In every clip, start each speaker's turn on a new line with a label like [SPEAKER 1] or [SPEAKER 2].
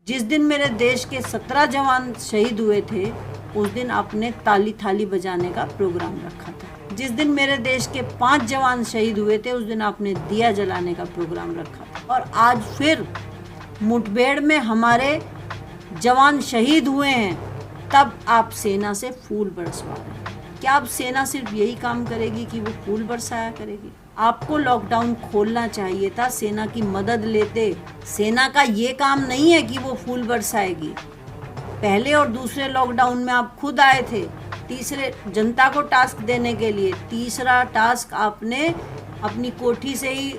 [SPEAKER 1] जिस दिन मेरे देश के 17 जवान शहीद हुए थे, उस दिन आपने ताली थाली बजाने का प्रोग्राम रखा था। जिस दिन मेरे देश के 5 जवान शहीद हुए थे, उस दिन आपने दिया जलाने का प्रोग्राम रखा था। और आज फिर मुठभेड़ में हमारे जवान शहीद हुए हैं, तब आप सेना से फूल बरसवा रहे हैं। क्या अब सेना सिर्फ यही काम करेगी कि वो फूल बरसाया करेगी? आपको लॉकडाउन खोलना चाहिए था, सेना की मदद लेते। सेना का ये काम नहीं है कि वो फूल बरसाएगी। पहले और दूसरे लॉकडाउन में आप खुद आए थे, तीसरे जनता को टास्क देने के लिए। तीसरा टास्क आपने अपनी कोठी से ही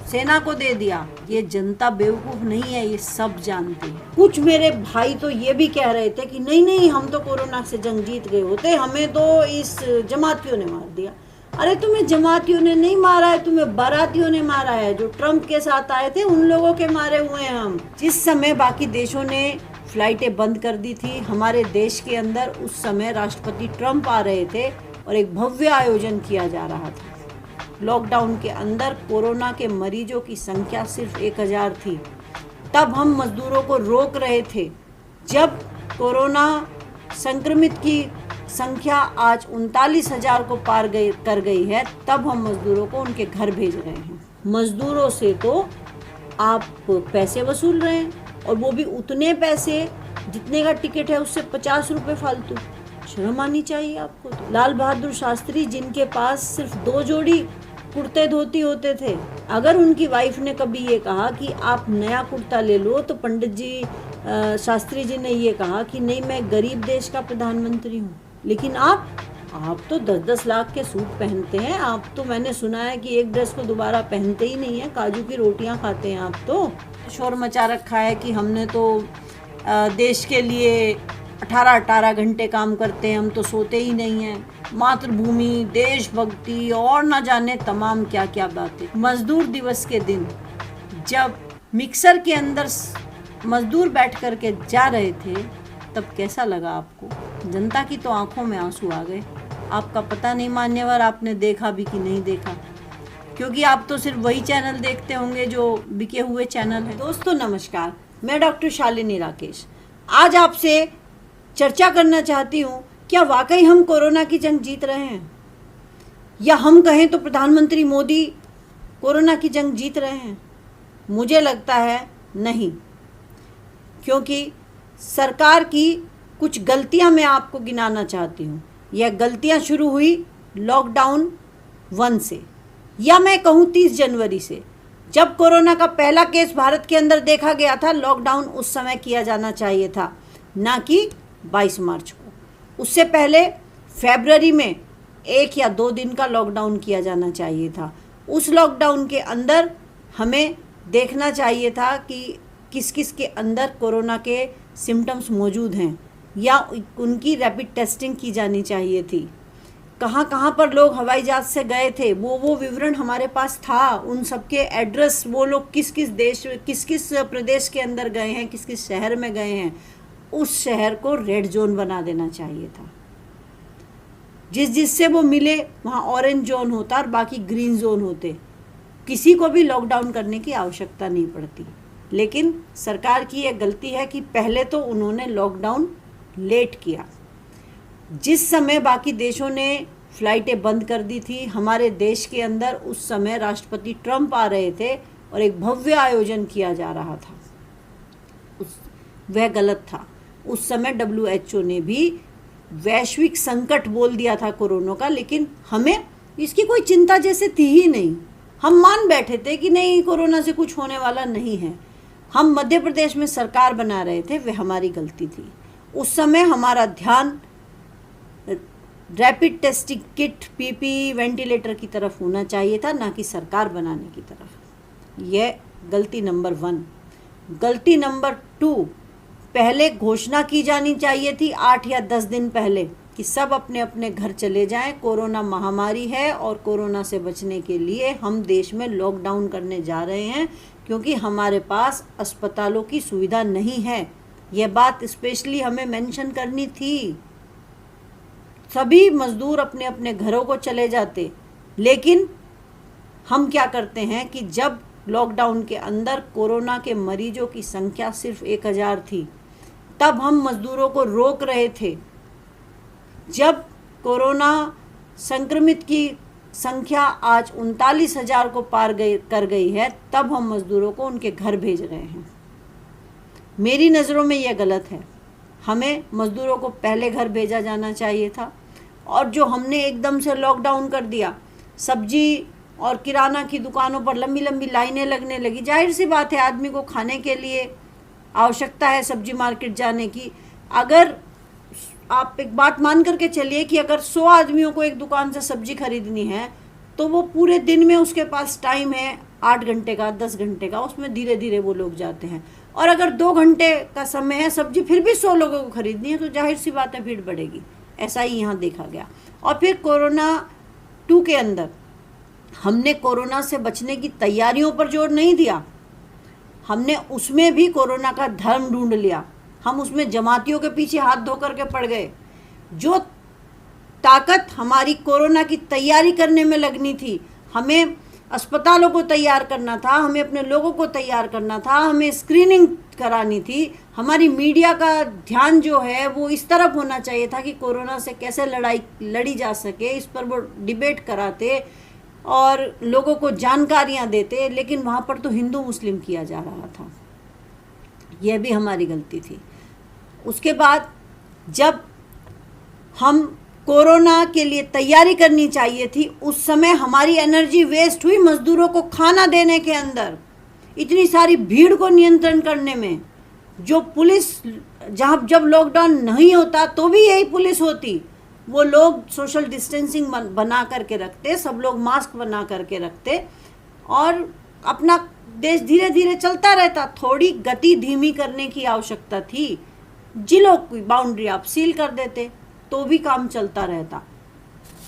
[SPEAKER 1] सेना को दे दिया। ये जनता बेवकूफ़ नहीं है, ये सब जानते हैं। कुछ मेरे भाई तो ये भी कह रहे थे कि नहीं नहीं, हम तो कोरोना से जंग जीत गए होते, हमें तो इस जमातियों ने मार दिया। अरे तुम्हें जमातियों ने नहीं मारा है, तुम्हें बारातियों ने मारा है। जो ट्रम्प के साथ आए थे, उन लोगों के मारे हुए हैं हम। जिस समय बाकी देशों ने फ्लाइटें बंद कर दी थी, हमारे देश के अंदर उस समय राष्ट्रपति ट्रम्प आ रहे थे और एक भव्य आयोजन किया जा रहा था। लॉकडाउन के अंदर कोरोना के मरीजों की संख्या सिर्फ 1000 थी। तब हम मजदूरों को रोक रहे थे। जब कोरोना संक्रमित की संख्या आज 39,000 को पार कर गई है, तब हम मजदूरों को उनके घर भेज रहे हैं। मजदूरों से तो आप पैसे वसूल रहे हैं, और वो भी उतने पैसे जितने का टिकट है उससे 50 रुपये फालतू। शर्म आनी चाहिए आपको। तो लाल बहादुर शास्त्री, जिनके पास सिर्फ 2 जोड़ी कुर्ते धोती होते थे, अगर उनकी वाइफ ने कभी ये कहा कि आप नया कुर्ता ले लो, तो पंडित जी शास्त्री जी ने ये कहा कि नहीं, मैं गरीब देश का प्रधानमंत्री हूँ। लेकिन आप तो 10-10 लाख के सूट पहनते हैं। आप तो, मैंने सुना है कि एक ड्रेस को दोबारा पहनते ही नहीं है, काजू की रोटियां खाते हैं आप। तो शोर मचा रखा है कि हमने तो देश के लिए 18-18 घंटे काम करते हैं, हम तो सोते ही नहीं हैं। मातृभूमि, देशभक्ति और न जाने तमाम क्या क्या बातें। मजदूर दिवस के दिन जब मिक्सर के अंदर मजदूर बैठ कर के जा रहे थे, तब कैसा लगा आपको? जनता की तो आंखों में आंसू आ गए। आपका पता नहीं मान्यवर, आपने देखा भी कि नहीं देखा, क्योंकि आप तो सिर्फ वही चैनल देखते होंगे जो बिके हुए चैनल है। दोस्तों नमस्कार, मैं डॉक्टर शालिनी राकेश आज आपसे चर्चा करना चाहती हूँ, क्या वाकई हम कोरोना की जंग जीत रहे हैं? या हम कहें तो प्रधानमंत्री मोदी कोरोना की जंग जीत रहे हैं? मुझे लगता है नहीं, क्योंकि सरकार की कुछ गलतियां मैं आपको गिनाना चाहती हूँ। यह गलतियां शुरू हुई लॉकडाउन 1 से, या मैं कहूँ 30 जनवरी से, जब कोरोना का पहला केस भारत के अंदर देखा गया था। लॉकडाउन उस समय किया जाना चाहिए था, ना कि 22 मार्च को। उससे पहले फरवरी में 1 या 2 दिन का लॉकडाउन किया जाना चाहिए था। उस लॉकडाउन के अंदर हमें देखना चाहिए था कि किस किस के अंदर कोरोना के सिम्टम्स मौजूद हैं, या उनकी रैपिड टेस्टिंग की जानी चाहिए थी। कहाँ कहाँ पर लोग हवाई जहाज से गए थे, वो विवरण हमारे पास था। उन सबके एड्रेस, वो लोग किस किस देश, किस किस प्रदेश के अंदर गए हैं, किस किस शहर में गए हैं, उस शहर को रेड जोन बना देना चाहिए था। जिससे वो मिले वहाँ ऑरेंज जोन होता और बाकी ग्रीन जोन होते। किसी को भी लॉकडाउन करने की आवश्यकता नहीं पड़ती। लेकिन सरकार की यह गलती है कि पहले तो उन्होंने लॉकडाउन लेट किया। जिस समय बाकी देशों ने फ्लाइटें बंद कर दी थी, हमारे देश के अंदर उस समय राष्ट्रपति ट्रम्प आ रहे थे और एक भव्य आयोजन किया जा रहा था। वह गलत था। उस समय WHO ने भी वैश्विक संकट बोल दिया था कोरोना का, लेकिन हमें इसकी कोई चिंता जैसे थी ही नहीं। हम मान बैठे थे कि नहीं, कोरोना से कुछ होने वाला नहीं है। हम मध्य प्रदेश में सरकार बना रहे थे, वह हमारी गलती थी। उस समय हमारा ध्यान rapid testing kit, PPE, ventilator की तरफ होना चाहिए था, ना कि सरकार बनाने की तरफ। यह गलती नंबर 1। गलती नंबर 2, पहले घोषणा की जानी चाहिए थी 8 या 10 दिन पहले कि सब अपने अपने घर चले जाएं। कोरोना महामारी है और कोरोना से बचने के लिए हम देश में लॉकडाउन करने जा रहे हैं, क्योंकि हमारे पास अस्पतालों की सुविधा नहीं है। यह बात स्पेशली हमें मेंशन करनी थी। सभी मजदूर अपने अपने घरों को चले जाते, लेकिन हम क्या करते हैं कि जब लॉकडाउन के अंदर कोरोना के मरीजों की संख्या सिर्फ 1000 थी, तब हम मजदूरों को रोक रहे थे। जब कोरोना संक्रमित की संख्या आज 39,000 को पार कर गई है, तब हम मजदूरों को उनके घर भेज रहे हैं। मेरी नज़रों में यह गलत है। हमें मजदूरों को पहले घर भेजा जाना चाहिए था। और जो हमने एकदम से लॉकडाउन कर दिया, सब्जी और किराना की दुकानों पर लंबी लंबी लाइनें लगने लगी। जाहिर सी बात है, आदमी को खाने के लिए आवश्यकता है सब्जी मार्केट जाने की। अगर आप एक बात मान करके चलिए कि अगर 100 आदमियों को एक दुकान से सब्जी खरीदनी है, तो वो पूरे दिन में उसके पास टाइम है 8 घंटे का, 10 घंटे का, उसमें धीरे धीरे वो लोग जाते हैं। और अगर 2 घंटे का समय है, सब्जी फिर भी 100 लोगों को खरीदनी है, तो जाहिर सी बात है भीड़ बढ़ेगी। ऐसा ही यहाँ देखा गया। और फिर कोरोना 2 के अंदर हमने कोरोना से बचने की तैयारियों पर जोर नहीं दिया, हमने उसमें भी कोरोना का धर्म ढूंढ लिया। हम उसमें जमातियों के पीछे हाथ धो करके पड़ गए। जो ताकत हमारी कोरोना की तैयारी करने में लगनी थी, हमें अस्पतालों को तैयार करना था, हमें अपने लोगों को तैयार करना था, हमें स्क्रीनिंग करानी थी, हमारी मीडिया का ध्यान जो है वो इस तरफ होना चाहिए था कि कोरोना से कैसे लड़ी जा सके, इस पर वो डिबेट कराते और लोगों को जानकारियां देते। लेकिन वहाँ पर तो हिंदू मुस्लिम किया जा रहा था। यह भी हमारी गलती थी। उसके बाद जब हम कोरोना के लिए तैयारी करनी चाहिए थी, उस समय हमारी एनर्जी वेस्ट हुई मजदूरों को खाना देने के अंदर, इतनी सारी भीड़ को नियंत्रण करने में। जो पुलिस, जहाँ जब लॉकडाउन नहीं होता तो भी यही पुलिस होती, वो लोग सोशल डिस्टेंसिंग बना करके रखते, सब लोग मास्क बना करके रखते और अपना देश धीरे धीरे चलता रहता। थोड़ी गति धीमी करने की आवश्यकता थी। जिलों की बाउंड्री आप सील कर देते तो भी काम चलता रहता।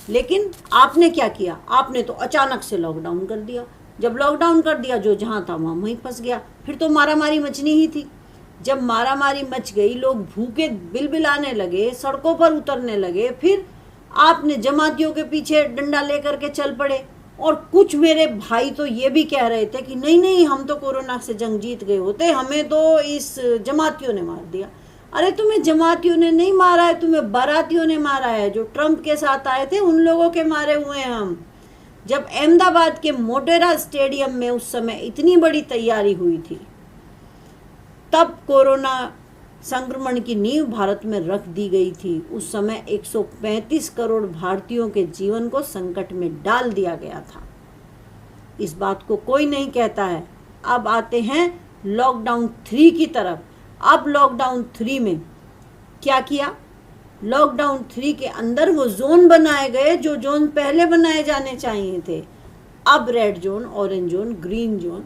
[SPEAKER 1] लेकिन आपने क्या किया? आपने तो अचानक से लॉकडाउन कर दिया। जब लॉकडाउन कर दिया, जो जहाँ था वहाँ वहीं फंस गया। फिर तो मारामारी मचनी ही थी। जब मारामारी मच गई, लोग भूखे बिलबिलाने लगे, सड़कों पर उतरने लगे, फिर आपने जमातियों के पीछे डंडा लेकर के चल पड़े। और कुछ मेरे भाई तो ये भी कह रहे थे कि नहीं नहीं, हम तो कोरोना से जंग जीत गए होते, हमें तो इस जमातियों ने मार दिया। अरे तुम्हें जमातियों ने नहीं मारा है, तुम्हें बारातियों ने मारा है। जो ट्रंप के साथ आए थे उन लोगों के मारे हुए हैं हम। जब अहमदाबाद के मोटेरा स्टेडियम में उस समय इतनी बड़ी तैयारी हुई थी, तब कोरोना संक्रमण की नींव भारत में रख दी गई थी। उस समय 135 करोड़ भारतीयों के जीवन को संकट में डाल दिया गया था। इस बात को कोई नहीं कहता है। अब आते हैं लॉकडाउन 3 की तरफ। अब लॉकडाउन 3 में क्या किया? लॉकडाउन 3 के अंदर वो जोन बनाए गए जो जोन पहले बनाए जाने चाहिए थे। अब red zone, orange zone, green zone.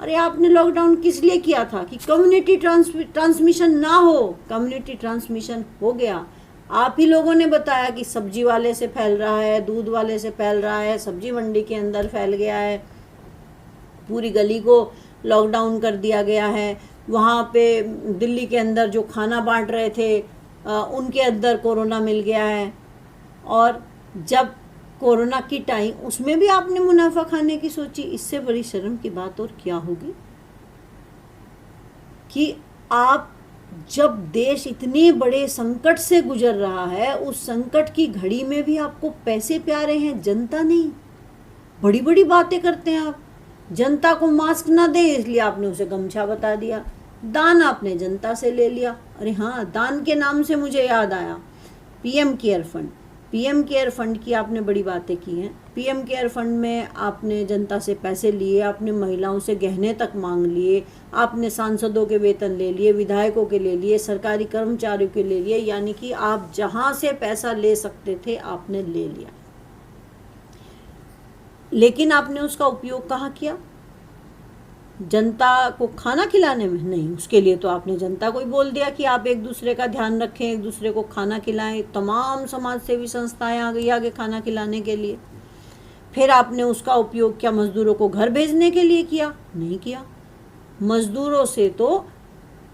[SPEAKER 1] अरे आपने लॉकडाउन किस लिए किया था? कि कम्युनिटी ट्रांसमिशन ना हो। कम्युनिटी ट्रांसमिशन हो गया। आप ही लोगों ने बताया कि सब्जी वाले से फैल रहा है, दूध वाले से फैल रहा है, सब्जी मंडी के अंदर फैल गया है, पूरी गली को लॉकडाउन कर दिया गया है। वहाँ पे दिल्ली के अंदर जो खाना बांट रहे थे उनके अंदर कोरोना मिल गया है। और जब कोरोना की टाइम, उसमें भी आपने मुनाफा खाने की सोची। इससे बड़ी शर्म की बात और क्या होगी कि आप, जब देश इतने बड़े संकट से गुजर रहा है, उस संकट की घड़ी में भी आपको पैसे प्यारे हैं, जनता नहीं। बड़ी बड़ी बातें करते हैं आप। जनता को मास्क ना दे इसलिए आपने उसे गमछा बता दिया। दान आपने जनता से ले लिया। अरे हाँ, दान के नाम से मुझे याद आया PM care fund. PM care fund की आपने बड़ी बातें की हैं। पीएम केयर फंड में आपने जनता से पैसे लिए, आपने महिलाओं से गहने तक मांग लिए, आपने सांसदों के वेतन ले लिए, विधायकों के ले लिए, सरकारी कर्मचारियों के ले लिए। यानी कि आप जहां से पैसा ले सकते थे आपने ले लिया। लेकिन आपने उसका उपयोग कहाँ किया? जनता को खाना खिलाने में नहीं। उसके लिए तो आपने जनता को ही बोल दिया कि आप एक दूसरे का ध्यान रखें, एक दूसरे को खाना खिलाएं। तमाम समाज सेवी संस्थाएं आ गई आगे खाना खिलाने के लिए। फिर आपने उसका उपयोग क्या मजदूरों को घर भेजने के लिए किया? नहीं किया। मजदूरों से तो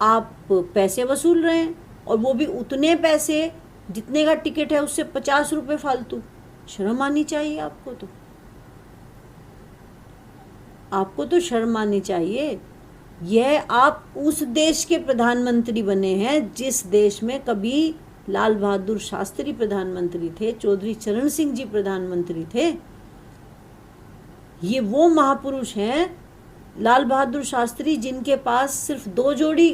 [SPEAKER 1] आप पैसे वसूल रहे हैं, और वो भी उतने पैसे जितने का टिकट है उससे 50 रुपये फालतू। शर्म आनी चाहिए आपको। तो आपको तो शर्म आनी चाहिए। यह आप उस देश के प्रधानमंत्री बने हैं जिस देश में कभी लाल बहादुर शास्त्री प्रधानमंत्री थे, चौधरी चरण सिंह जी प्रधानमंत्री थे। ये वो महापुरुष हैं लाल बहादुर शास्त्री जिनके पास सिर्फ 2 जोड़ी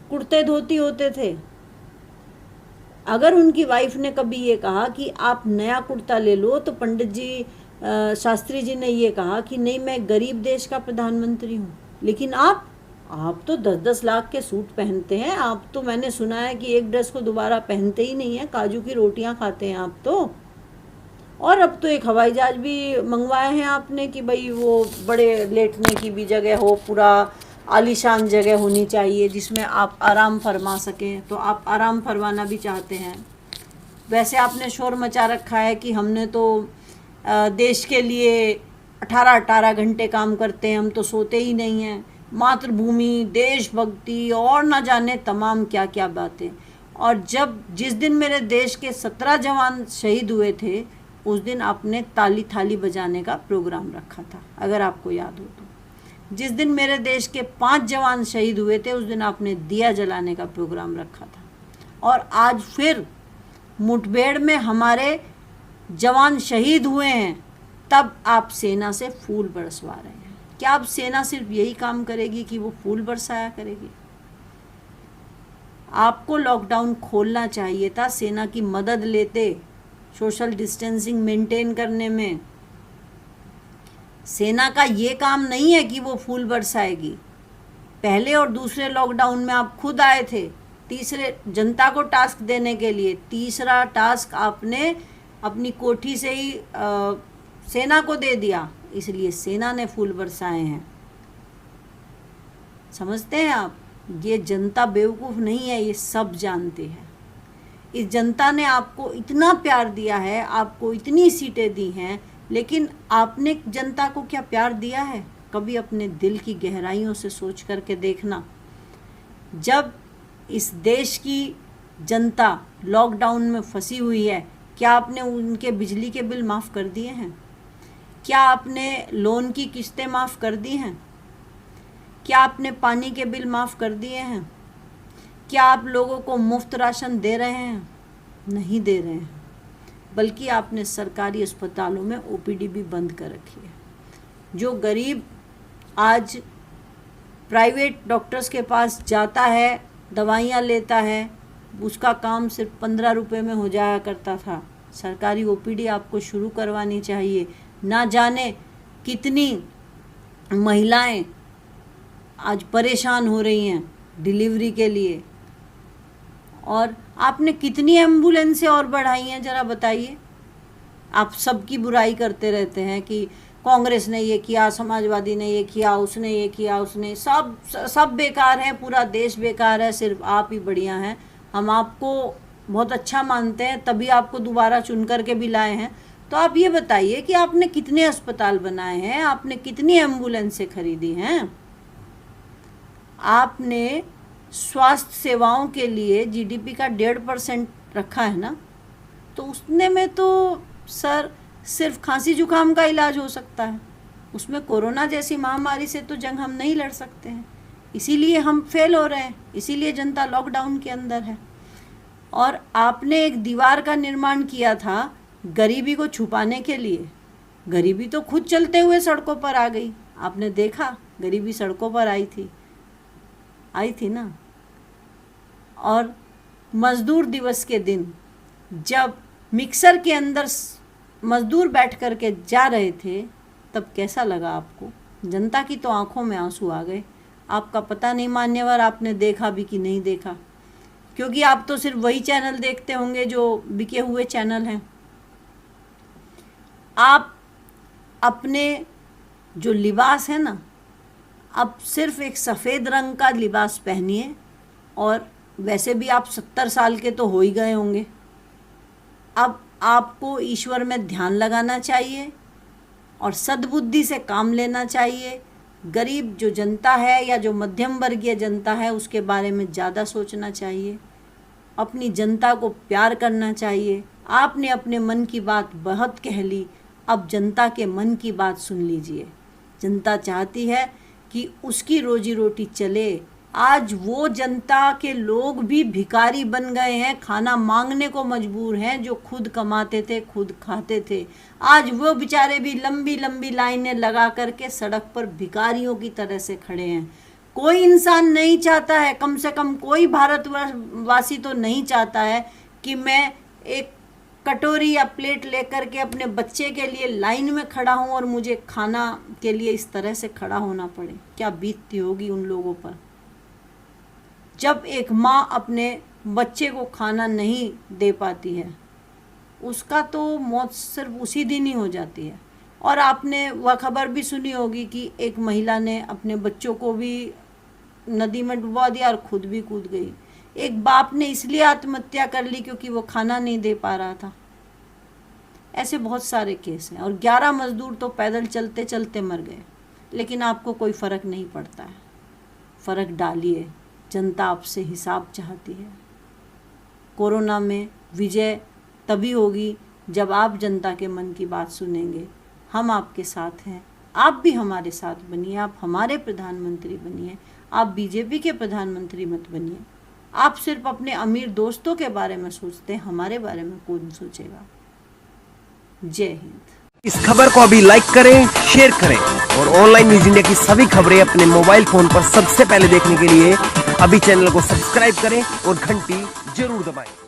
[SPEAKER 1] कुर्ते धोती होते थे। अगर उनकी वाइफ ने कभी ये कहा कि आप नया कुर्ता ले लो, तो पंडित जी शास्त्री जी ने ये कहा कि नहीं, मैं गरीब देश का प्रधानमंत्री हूँ। लेकिन आप तो 10-10 लाख के सूट पहनते हैं। आप तो, मैंने सुना है कि एक ड्रेस को दोबारा पहनते ही नहीं है, काजू की रोटियां खाते हैं आप तो। और अब तो एक हवाई जहाज भी मंगवाए हैं आपने कि भाई वो बड़े लेटने की भी जगह हो, पूरा आलीशान जगह होनी चाहिए जिसमें आप आराम फरमा सकें। तो आप आराम फरमाना भी चाहते हैं। वैसे आपने शोर मचा रखा है कि हमने तो देश के लिए 18-18 घंटे काम करते हैं, हम तो सोते ही नहीं हैं, मातृभूमि, देशभक्ति और न जाने तमाम क्या क्या बातें। और जिस दिन मेरे देश के 17 जवान शहीद हुए थे, उस दिन आपने ताली थाली बजाने का प्रोग्राम रखा था, अगर आपको याद हो तो। जिस दिन मेरे देश के 5 जवान शहीद हुए थे, उस दिन आपने दिया जलाने का प्रोग्राम रखा था। और आज फिर मुठभेड़ में हमारे जवान शहीद हुए हैं, तब आप सेना से फूल बरसवा रहे हैं। क्या अब सेना सिर्फ यही काम करेगी कि वो फूल बरसाया करेगी? आपको लॉकडाउन खोलना चाहिए था, सेना की मदद लेते सोशल डिस्टेंसिंग मेंटेन करने में। सेना का ये काम नहीं है कि वो फूल बरसाएगी। पहले और दूसरे लॉकडाउन में आप खुद आए थे, तीसरे जनता को टास्क देने के लिए। तीसरा टास्क आपने अपनी कोठी से ही सेना को दे दिया, इसलिए सेना ने फूल बरसाए हैं। समझते हैं आप? ये जनता बेवकूफ़ नहीं है, ये सब जानते हैं। इस जनता ने आपको इतना प्यार दिया है, आपको इतनी सीटें दी हैं, लेकिन आपने जनता को क्या प्यार दिया है? कभी अपने दिल की गहराइयों से सोच करके देखना। जब इस देश की जनता लॉकडाउन में फंसी हुई है, क्या आपने उनके बिजली के बिल माफ़ कर दिए हैं? क्या आपने लोन की किस्तें माफ़ कर दी हैं? क्या आपने पानी के बिल माफ़ कर दिए हैं? क्या आप लोगों को मुफ्त राशन दे रहे हैं? नहीं दे रहे हैं, बल्कि आपने सरकारी अस्पतालों में ओपीडी भी बंद कर रखी है। जो गरीब आज प्राइवेट डॉक्टर्स के पास जाता है, दवाइयाँ लेता है, उसका काम सिर्फ 15 रुपये में हो जाया करता था। सरकारी ओपीडी आपको शुरू करवानी चाहिए। ना जाने कितनी महिलाएं आज परेशान हो रही हैं डिलीवरी के लिए। और आपने कितनी एम्बुलेंसें और बढ़ाई हैं, ज़रा बताइए। आप सबकी बुराई करते रहते हैं कि कांग्रेस ने ये किया, समाजवादी ने ये किया, उसने ये किया, उसने सब बेकार है, पूरा देश बेकार है, सिर्फ आप ही बढ़िया हैं। हम आपको बहुत अच्छा मानते हैं, तभी आपको दोबारा चुन कर के भी लाए हैं। तो आप ये बताइए कि आपने कितने अस्पताल बनाए हैं, आपने कितनी एम्बुलेंसें खरीदी हैं, आपने स्वास्थ्य सेवाओं के लिए जीडीपी का 1.5% रखा है ना, तो उसने में तो सर सिर्फ खांसी जुकाम का इलाज हो सकता है, उसमें कोरोना जैसी महामारी से तो जंग हम नहीं लड़ सकते हैं। इसीलिए हम फेल हो रहे हैं, इसीलिए जनता लॉकडाउन के अंदर है। और आपने एक दीवार का निर्माण किया था गरीबी को छुपाने के लिए। गरीबी तो खुद चलते हुए सड़कों पर आ गई, आपने देखा, गरीबी सड़कों पर आई थी ना। और मज़दूर दिवस के दिन जब मिक्सर के अंदर मज़दूर बैठ कर के जा रहे थे, तब कैसा लगा आपको? जनता की तो आंखों में आंसू आ गए। आपका पता नहीं मान्यवर आपने देखा भी कि नहीं देखा, क्योंकि आप तो सिर्फ वही चैनल देखते होंगे जो बिके हुए चैनल हैं। आप अपने जो लिबास है ना, अब सिर्फ एक सफ़ेद रंग का लिबास पहनिए, और वैसे भी आप 70 साल के तो हो ही गए होंगे। अब आपको ईश्वर में ध्यान लगाना चाहिए और सद्बुद्धि से काम लेना चाहिए। गरीब जो जनता है या जो मध्यम वर्गीय जनता है, उसके बारे में ज़्यादा सोचना चाहिए। अपनी जनता को प्यार करना चाहिए। आपने अपने मन की बात बहुत कह ली, अब जनता के मन की बात सुन लीजिए। जनता चाहती है कि उसकी रोजी रोटी चले। आज वो जनता के लोग भी भिखारी बन गए हैं, खाना मांगने को मजबूर हैं, जो खुद कमाते थे, खुद खाते थे। आज वो बेचारे भी लंबी लंबी लाइनें लगा करके सड़क पर भिखारियों की तरह से खड़े हैं। कोई इंसान नहीं चाहता है, कम से कम कोई भारतवासी तो नहीं चाहता है कि मैं एक कटोरी या प्लेट लेकर के अपने बच्चे के लिए लाइन में खड़ा हूँ और मुझे खाना के लिए इस तरह से खड़ा होना पड़े। क्या बीतती होगी उन लोगों पर। जब एक माँ अपने बच्चे को खाना नहीं दे पाती है, उसका तो मौत सिर्फ उसी दिन ही हो जाती है। और आपने वह खबर भी सुनी होगी कि एक महिला ने अपने बच्चों को भी नदी में डुबा दिया और खुद भी कूद गई। एक बाप ने इसलिए आत्महत्या कर ली क्योंकि वो खाना नहीं दे पा रहा था। ऐसे बहुत सारे केस हैं। और 11 मजदूर तो पैदल चलते चलते मर गए, लेकिन आपको कोई फ़र्क नहीं पड़ता है। फ़र्क डालिए, जनता आपसे हिसाब चाहती है। कोरोना में विजय तभी होगी जब आप जनता के मन की बात सुनेंगे। हम आपके साथ हैं, आप भी हमारे साथ बनिए। आप हमारे प्रधानमंत्री बनिए, आप बीजेपी के प्रधानमंत्री मत बनिए। आप सिर्फ अपने अमीर दोस्तों के बारे में सोचते हैं, हमारे बारे में कौन सोचेगा। जय हिंद।
[SPEAKER 2] इस खबर को अभी लाइक करें, शेयर करें और ऑनलाइन न्यूज इंडिया की सभी खबरें अपने मोबाइल फोन पर सबसे पहले देखने के लिए अभी चैनल को सब्सक्राइब करें और घंटी जरूर दबाएं।